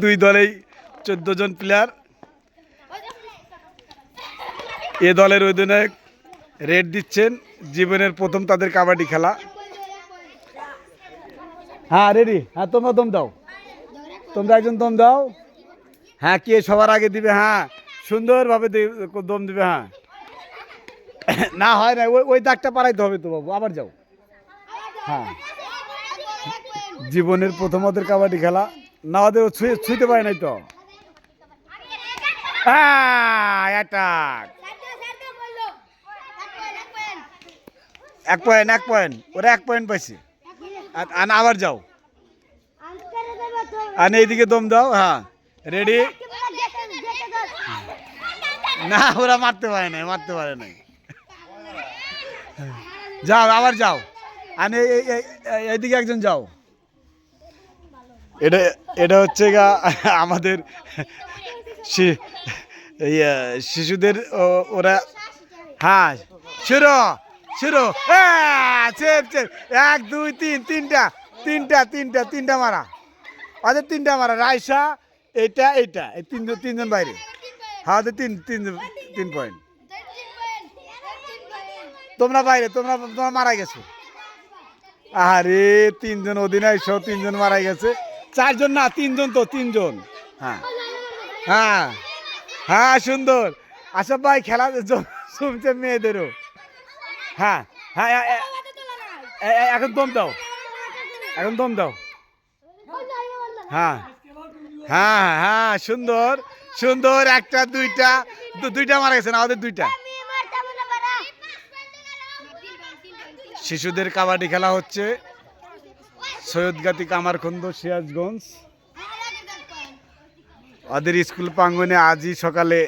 দুই দলেই 14 জন প্লেয়ার। এ দলের অধিনায়ক রেড দিচ্ছেন, জীবনের প্রথম তাদের কাবাডি খেলা। হ্যাঁ রেডি, হ্যাঁ তোমরা দম দাও, তোমরা একজন দম দাও। হ্যাঁ কে সবার আগে দিবে? হ্যাঁ সুন্দরভাবে দম দিবে। হ্যাঁ না হয় না, ওই দাগটা পারাইতে হবে তো বাবু, আবার যাও। হ্যাঁ জীবনের প্রথম ওদের কাবাডি খেলা, না ওদের ছুঁইতে পারে নাই তো। অ্যাটাক, 1 পয়েন্ট 1 পয়েন্ট, ওরা 1 পয়েন্ট পাইছে। আবার যাও, আর এইদিকে দম দাও। হ্যাঁ রেডি। না ওরা মারতে পারে নাই, মারতে পারে নাই। যাও আবার যাও, আর এইদিকে একজন যাও। এটা হচ্ছে গা আমাদের শিশুদের ওরা। হ্যাঁ শুরু শুরু, 1 2 3, তিনটা মারা, ওদের 3টা মারা। রাইসা এইটা এইটা, এই তিনজন বাইরে। হ্যাঁ ওদের তিন পয়েন্ট। তোমরা বাইরে, তোমরা মারা গেছো। আরে 3 জন অধিনায়ক সহ 3 জন মারা গেছে। 4 জন না, 3 জন তো, 3 জন। হ্যাঁ হ্যাঁ হ্যাঁ সুন্দর। আশরাফ ভাই খেলা জমছে মেয়েদেরও। হ্যাঁ হ্যাঁ এখন দম দাও, এখন দম দাও। হ্যাঁ হ্যাঁ হ্যাঁ সুন্দর সুন্দর, 1টা 2টা মারা গেছে না, আমাদের 2টা। শিশুদের কাবাডি খেলা হচ্ছে সৈয়দগাতি কামারখন্দ সিরাজগঞ্জ। ওদের স্কুল প্রাঙ্গনে আজই সকালে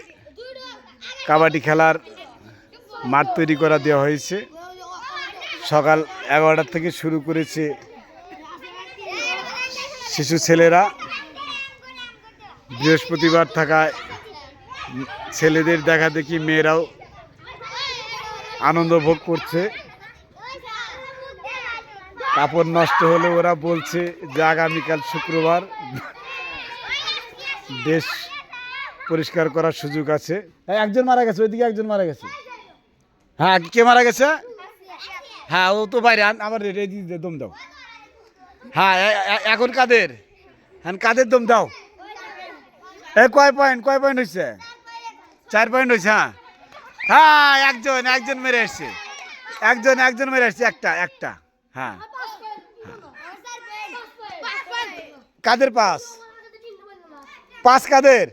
কাবাডি খেলার মাঠ তৈরি করা দেওয়া হয়েছে। সকাল 11টা থেকে শুরু করেছে শিশু ছেলেরা। বৃহস্পতিবার থাকায় ছেলেদের দেখা দেখি মেয়েরাও আনন্দ ভোগ করছে। কাপড় নষ্ট হলে ওরা বলছে যে আগামীকাল শুক্রবার দেশ পরিষ্কার করার সুযোগ আছে। একজন মারা গেছে, ওইদিকে একজন মারা গেছে। হ্যাঁ কে মারা গেছে? হ্যাঁ ও তো বাইরে, আমার রেডি দম দাও। হ্যাঁ এখন কাদের? হ্যাঁ কাদের দম দাও। কয় পয়েন্ট হয়েছে? 4 পয়েন্ট হয়েছে। হ্যাঁ হ্যাঁ একজন মেরে আসছে, একজন মেরে আসছে, একটা। হ্যাঁ কাদের? 5 কাদের?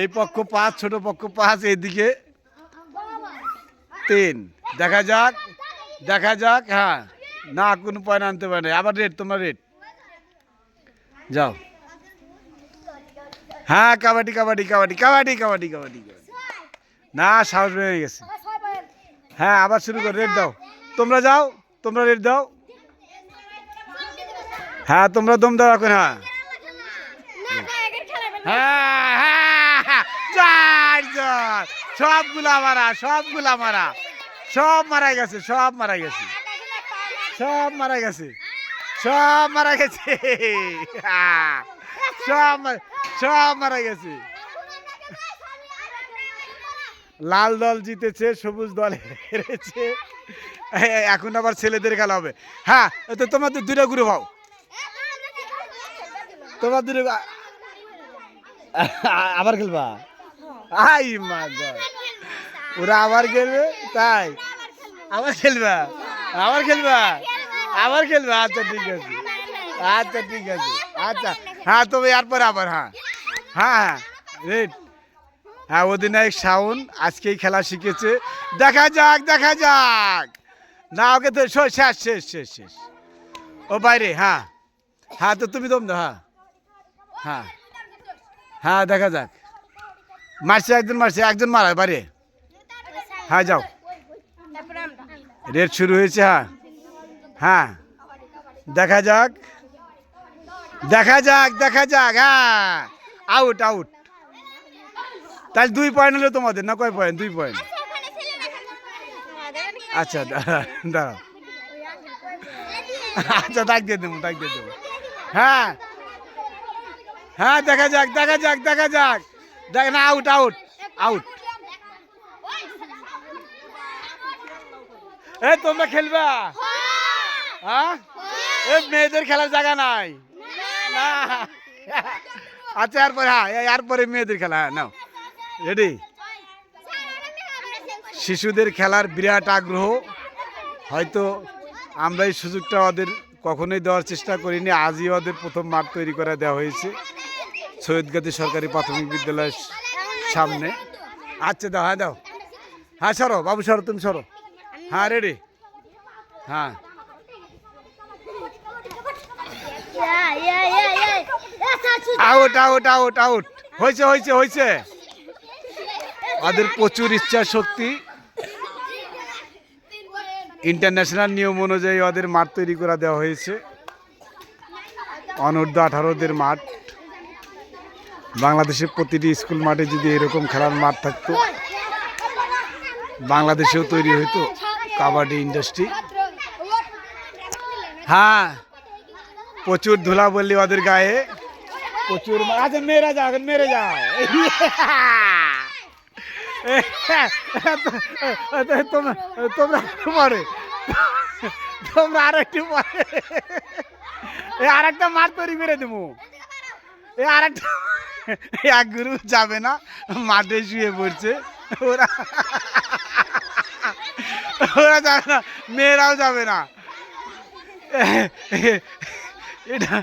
এই পক্ষ 5, ছোট পক্ষ 5, এইদিকে 3। দেখা যাক। হ্যাঁ না কোনো পয়েন্ট আনতে পারে না। আবার রেড, তোমরা রেড যাও। হ্যাঁ কাবাডি। না সাহস ভেঙে গেছে। হ্যাঁ আবার শুরু করো, রেড দাও। তোমরা যাও, তোমরা রেড দাও। হ্যাঁ তোমরা দম দাও এখন। হ্যাঁ 4 জন, সবগুলা মারা, সব মারা গেছে। লাল দল জিতেছে, সবুজ দল হেরেছে। এখন আবার ছেলেদের খেলা হবে। হ্যাঁ তো তোমাদের 2টা গ্রুপ হও, তোমার 2টা আবার খেলবা। ওরা আবার খেলবে, তাই আবার খেলবা। আচ্ছা ঠিক আছে। আচ্ছা হ্যাঁ তবে এরপরে আবার। হ্যাঁ রেড। হ্যাঁ অধিনায়ক শাওন আজকেই খেলা শিখেছে। দেখা যাক। না ওকে তো শেষ। ও বাইরে। হ্যাঁ তো তুমি দম দাও। হ্যাঁ দেখা যাক। একজন মারা বাইরে। হ্যাঁ যাও, রেড শুরু হয়েছে। হ্যাঁ দেখা যাক। হ্যাঁ আউট। তাহলে 2 পয়েন্ট হলো তোমাদের, না কয় পয়েন্ট? 2 পয়েন্ট। আচ্ছা দাঁড়াও। আচ্ছা দাগ দিয়ে দেবো। হ্যাঁ হ্যাঁ দেখা যাক দেখা যাক দেখা যাক দেখ না আউট আউট আউট এ তোমরা খেলবা হ্যাঁ এ মেয়েদের খেলার জায়গা নাই না আচ্ছা এরপরে হ্যাঁ এরপরে মেয়েদের খেলা হ্যাঁ নাও রেডি শিশুদের খেলার বিরাট আগ্রহ হয়তো আমরা এই সুযোগটা ওদের কখনোই দেওয়ার চেষ্টা করিনি আজই ওদের প্রথম মাঠ তৈরি করে দেওয়া হয়েছে সৈয়দগাতি সরকারি প্রাথমিক বিদ্যালয়ের সামনে আচ্ছা দাও হ্যাঁ দাও হ্যাঁ সরো বাবু সরো তুমি সরো হ্যাঁ রেডি হ্যাঁ আউট আউট আউট আউট হয়েছে হয়েছে হয়েছে ওদের প্রচুর ইচ্ছা শক্তি ইন্টারন্যাশনাল নিয়ম অনুযায়ী ওদের মাঠ তৈরি করে দেওয়া হয়েছে অনূর্ধ্ব 18দের মাঠ বাংলাদেশের প্রতিটি স্কুল মাঠে যদি এরকম খেলার মাঠ থাকতো বাংলাদেশেও তৈরি হইতো কাবাডি ইন্ডাস্ট্রি হ্যাঁ প্রচুর ধুলা বললি ওদের গায়ে প্রচুর আচ্ছা মেয়েরা যাও মেরে যাও তোমরা তোমরা পরে তোমরা আর একটু পরে আর একটা মাঠ তৈরি করে দেবো আর একটা এক গুরু যাবে না মাঠে শুয়ে পড়ছে ওরা ওরা যাবে না মেয়েরাও যাবে না এটা